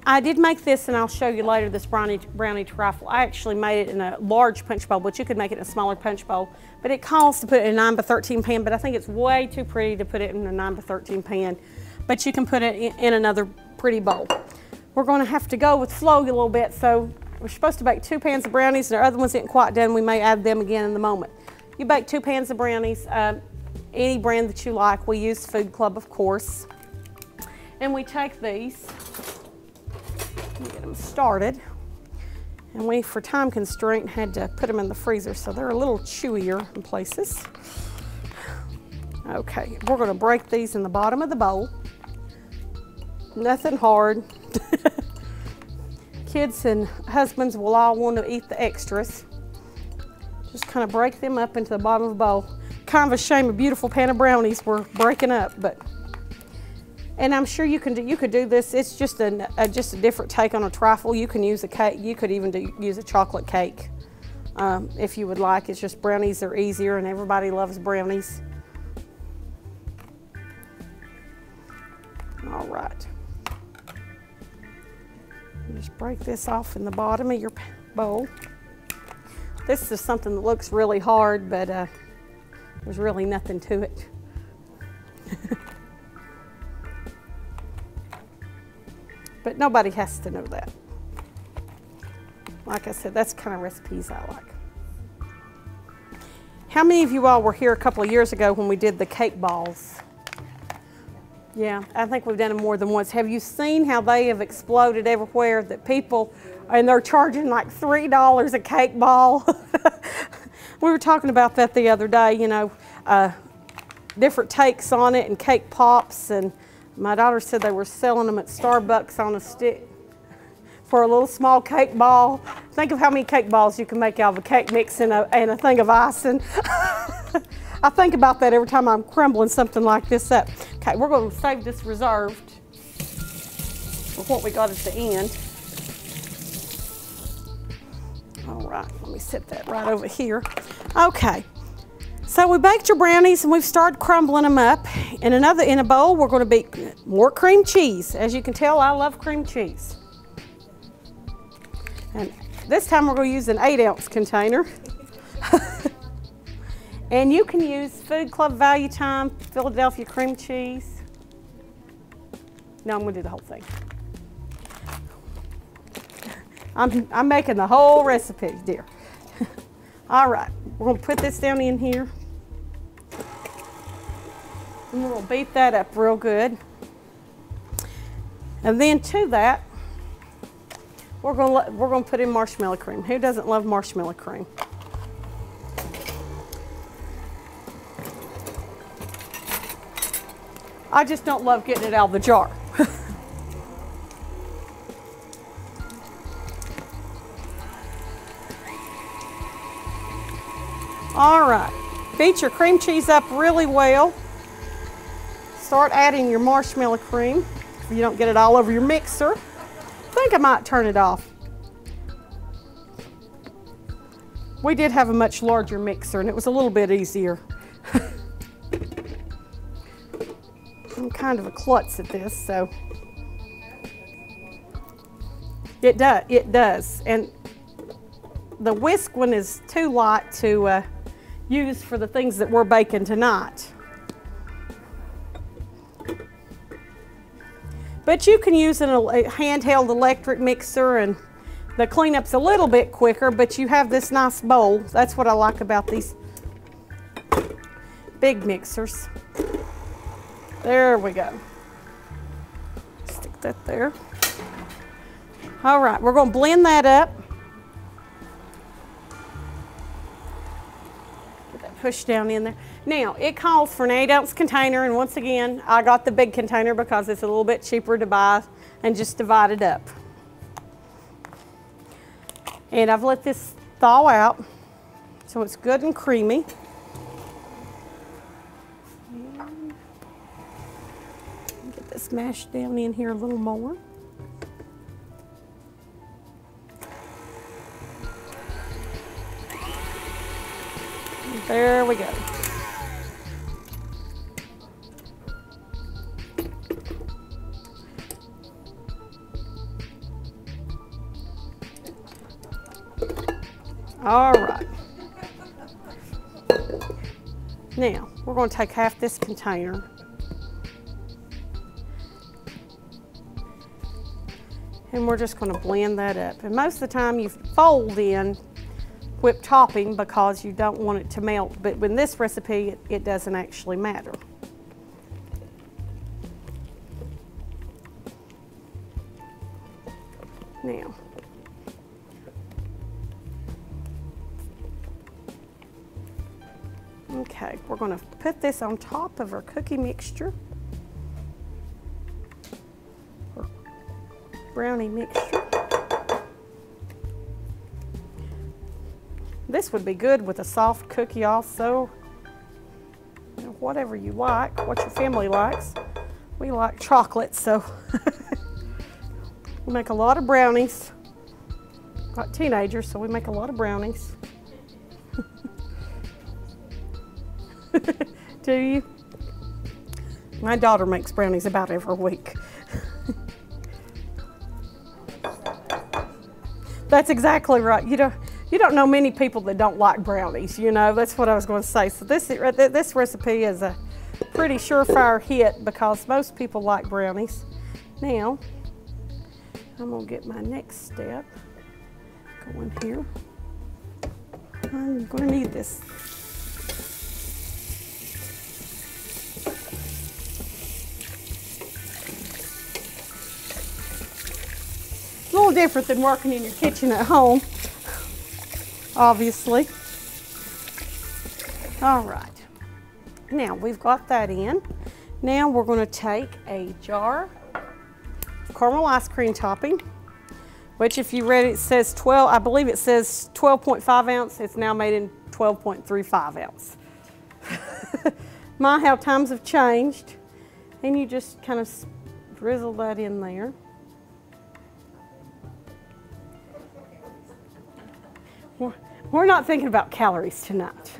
I did make this, and I'll show you later, this brownie trifle. I actually made it in a large punch bowl, but you could make it in a smaller punch bowl. But it calls to put it in a 9 by 13 pan, but I think it's way too pretty to put it in a 9 by 13 pan. But you can put it in another pretty bowl. We're going to have to go with flow a little bit, so we're supposed to bake 2 pans of brownies, and our other ones isn't quite done. We may add them again in a moment. You bake 2 pans of brownies, any brand that you like. We use Food Club, of course. And we take these, and get them started. And we, for time constraint, had to put them in the freezer, so they're a little chewier in places. Okay, we're going to break these in the bottom of the bowl. Nothing hard. Kids and husbands will all want to eat the extras. Just kind of break them up into the bottom of the bowl. Kind of a shame a beautiful pan of brownies were breaking up, but. And I'm sure you could do this. It's just a different take on a trifle. You can use a cake. You could even use a chocolate cake if you would like. It's just brownies are easier, and everybody loves brownies. All right. Just break this off in the bottom of your bowl. This is something that looks really hard, but there's really nothing to it. But nobody has to know that. Like I said, that's the kind of recipes I like. How many of you all were here a couple of years ago when we did the cake balls? Yeah, I think we've done them more than once. Have you seen how they have exploded everywhere, that people, and they're charging like $3 a cake ball? We were talking about that the other day, you know, different takes on it and cake pops, and my daughter said they were selling them at Starbucks on a stick for a little small cake ball. Think of how many cake balls you can make out of a cake mix and a thing of icing. I think about that every time I'm crumbling something like this up. Okay, we're going to save this reserved for what we got at the end. All right, let me set that right over here. Okay, so we baked your brownies and we've started crumbling them up. In a bowl, we're going to beat more cream cheese. As you can tell, I love cream cheese. And this time we're going to use an 8-ounce container. And you can use Food Club Value Time Philadelphia cream cheese. No, I'm going to do the whole thing. I'm making the whole recipe, dear. All right, we're going to put this down in here. And we're going to beat that up real good. And then to that, we're going to put in marshmallow cream. Who doesn't love marshmallow cream? I just don't love getting it out of the jar. All right, beat your cream cheese up really well. Start adding your marshmallow cream so you don't get it all over your mixer. I think I might turn it off. We did have a much larger mixer and it was a little bit easier. I'm kind of a klutz at this, so it does. And the whisk one is too light to use for the things that we're baking tonight. But you can use a handheld electric mixer, and the cleanup's a little bit quicker, but you have this nice bowl. That's what I like about these big mixers. There we go. Stick that there. All right, we're going to blend that up. Get that pushed down in there. Now, it calls for an 8-ounce container, and once again, I got the big container because it's a little bit cheaper to buy and just divide it up. And I've let this thaw out so it's good and creamy. Get this mashed down in here a little more. There we go. All right. Now, we're going to take half this container. And we're just going to blend that up. And most of the time you fold in whipped topping because you don't want it to melt. But in this recipe, it doesn't actually matter. Now, okay, we're going to put this on top of our cookie mixture, or brownie mixture. This would be good with a soft cookie also. You know, whatever you like, what your family likes. We like chocolate, so we make a lot of brownies. Got teenagers, so we make a lot of brownies. Do you? My daughter makes brownies about every week. That's exactly right. You don't know many people that don't like brownies, you know. That's what I was going to say. So this recipe is a pretty surefire hit because most people like brownies. Now, I'm going to get my next step going here. I'm going to need this. A little different than working in your kitchen at home, obviously. All right, now we've got that in. Now we're going to take a jar of caramel ice cream topping, which if you read it, it says 12, I believe it says 12.5 ounce. It's now made in 12.35 ounce. My, how times have changed. And you just kind of drizzle that in there. We're not thinking about calories tonight.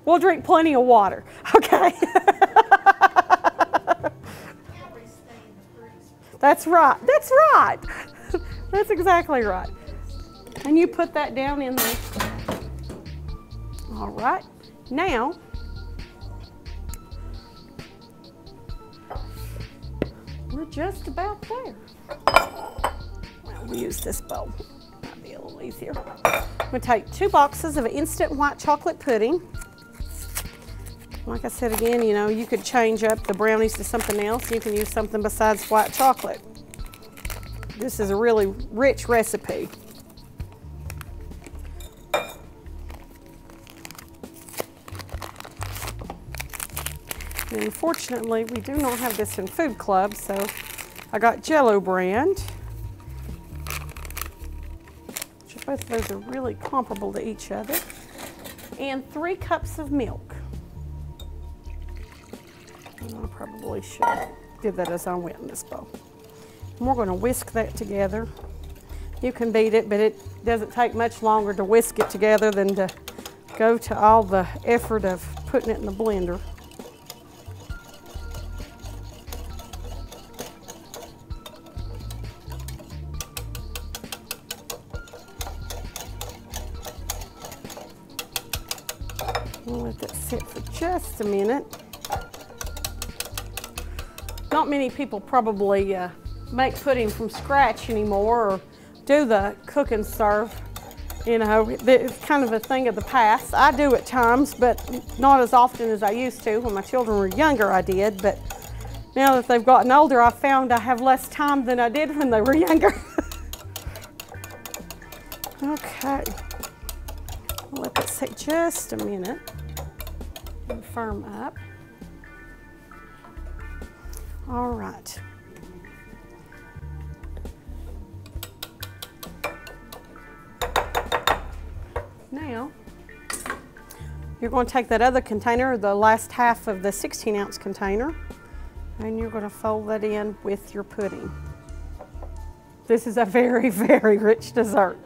We'll drink plenty of water, okay? That's right, that's right. That's exactly right. And you put that down in there. All right, now, we're just about there. Well, we'll use this bowl. Might be a little easier. I'm going to take 2 boxes of instant white chocolate pudding. Like I said again, you know, you could change up the brownies to something else. You can use something besides white chocolate. This is a really rich recipe. And unfortunately, we do not have this in Food Club, so I got Jell-O brand. Both of those are really comparable to each other. And 3 cups of milk. And I probably should have did that as I went in this bowl. And we're going to whisk that together. You can beat it, but it doesn't take much longer to whisk it together than to go to all the effort of putting it in the blender. We'll let that sit for just a minute. Not many people probably make pudding from scratch anymore or do the cook and serve. You know, it's kind of a thing of the past. I do at times, but not as often as I used to. When my children were younger, I did, but now that they've gotten older, I've found I have less time than I did when they were younger. Okay, we'll let that sit just a minute and firm up. All right. Now, you're going to take that other container, the last half of the 16-ounce container, and you're going to fold that in with your pudding. This is a very, very rich dessert.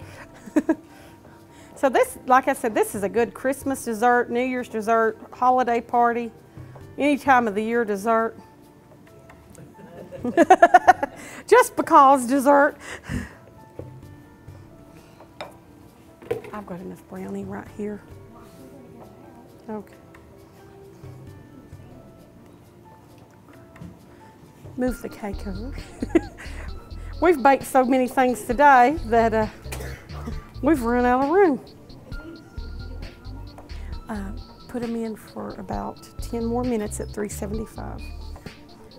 So this, like I said, this is a good Christmas dessert, New Year's dessert, holiday party, any time of the year dessert. Just because dessert. I've got enough brownie right here. Okay. Move the cake over. We've baked so many things today that we've run out of room. Put them in for about 10 more minutes at 375.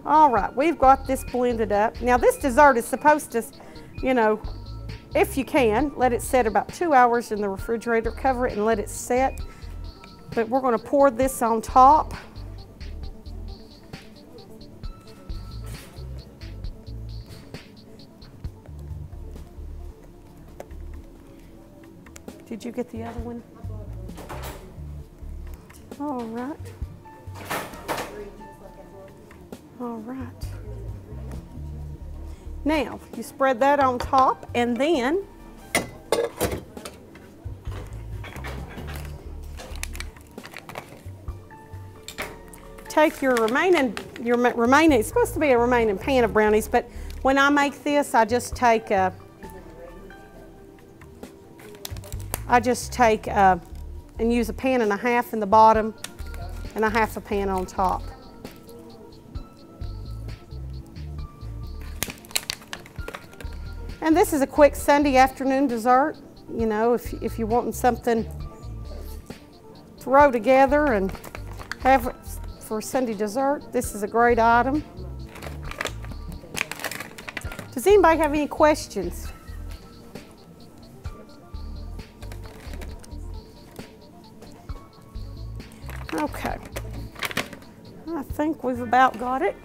All right, we've got this blended up. Now this dessert is supposed to, you know, if you can, let it set about 2 hours in the refrigerator, cover it and let it set. But we're gonna pour this on top. Did you get the other one? All right. All right. Now, you spread that on top and then take your remaining, it's supposed to be a remaining pan of brownies, but when I make this, I just take and use a pan and a half in the bottom and a half a pan on top. And this is a quick Sunday afternoon dessert. You know, if you're wanting something to throw together and have it for Sunday dessert, this is a great item. Does anybody have any questions? Okay, I think we've about got it.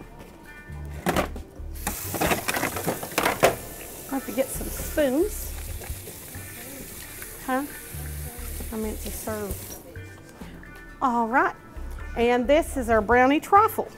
I have to get some spoons. Huh? I meant to serve. All right, and this is our brownie trifle.